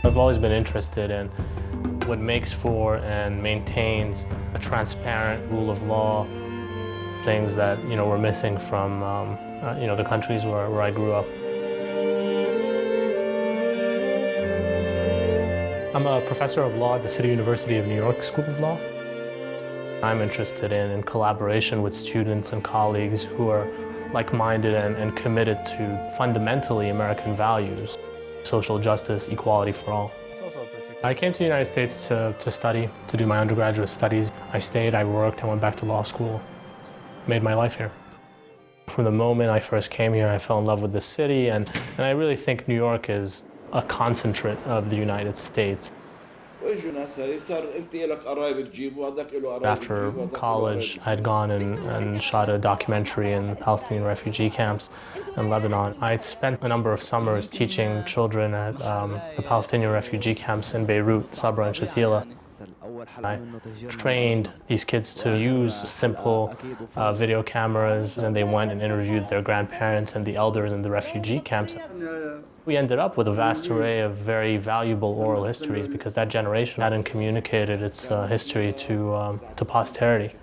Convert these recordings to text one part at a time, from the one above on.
I've always been interested in what makes for and maintains a transparent rule of law, things that were missing from the countries where I grew up. I'm a professor of law at the City University of New York School of Law. I'm interested in collaboration with students and colleagues who are like-minded and committed to fundamentally American values, social justice, equality for all. I came to the United States to study, to do my undergraduate studies. I stayed, I worked, I went back to law school, made my life here. From the moment I first came here, I fell in love with the city, and I really think New York is a concentrate of the United States. After college, I had gone and shot a documentary in Palestinian refugee camps in Lebanon. I had spent a number of summers teaching children at the Palestinian refugee camps in Beirut, Sabra and Shatila. I trained these kids to use simple video cameras, and they went and interviewed their grandparents and the elders in the refugee camps. We ended up with a vast array of very valuable oral histories because that generation hadn't communicated its history to posterity.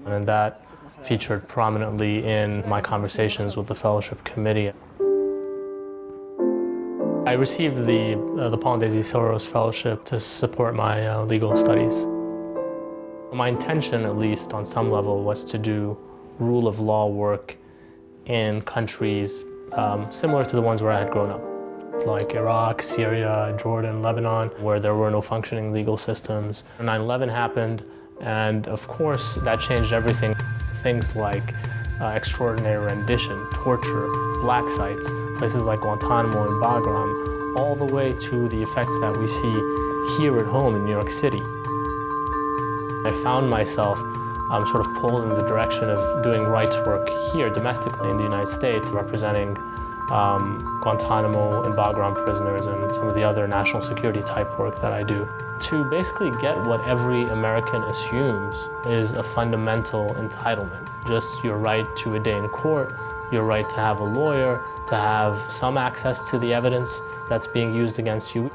And that featured prominently in my conversations with the fellowship committee. I received the Paul Daisy Soros Fellowship to support my legal studies. My intention, at least on some level, was to do rule of law work in countries similar to the ones where I had grown up, like Iraq, Syria, Jordan, Lebanon, where there were no functioning legal systems. 9/11 happened, and of course that changed everything. Things like extraordinary rendition, torture, black sites, places like Guantanamo and Bagram, all the way to the effects that we see here at home in New York City. I found myself sort of pulled in the direction of doing rights work here domestically in the United States, representing Guantanamo and Bagram prisoners and some of the other national security type work that I do, to basically get what every American assumes is a fundamental entitlement. Just your right to a day in court, your right to have a lawyer, to have some access to the evidence that's being used against you.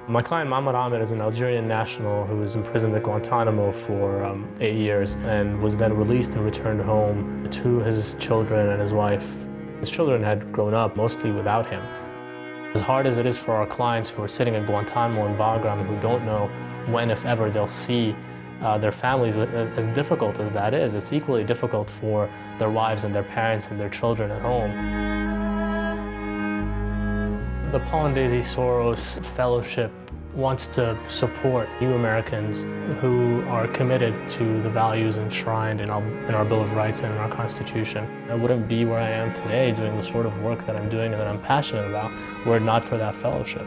My client, Mahmoud Ahmed, is an Algerian national who was imprisoned at Guantanamo for 8 years and was then released and returned home to his children and his wife. His children had grown up mostly without him. As hard as it is for our clients who are sitting at Guantanamo and Bagram who don't know when, if ever, they'll see their families, as difficult as that is, it's equally difficult for their wives and their parents and their children at home. The Paul and Daisy Soros Fellowship wants to support new Americans who are committed to the values enshrined in our Bill of Rights and in our Constitution. I wouldn't be where I am today doing the sort of work that I'm doing and that I'm passionate about were it not for that fellowship.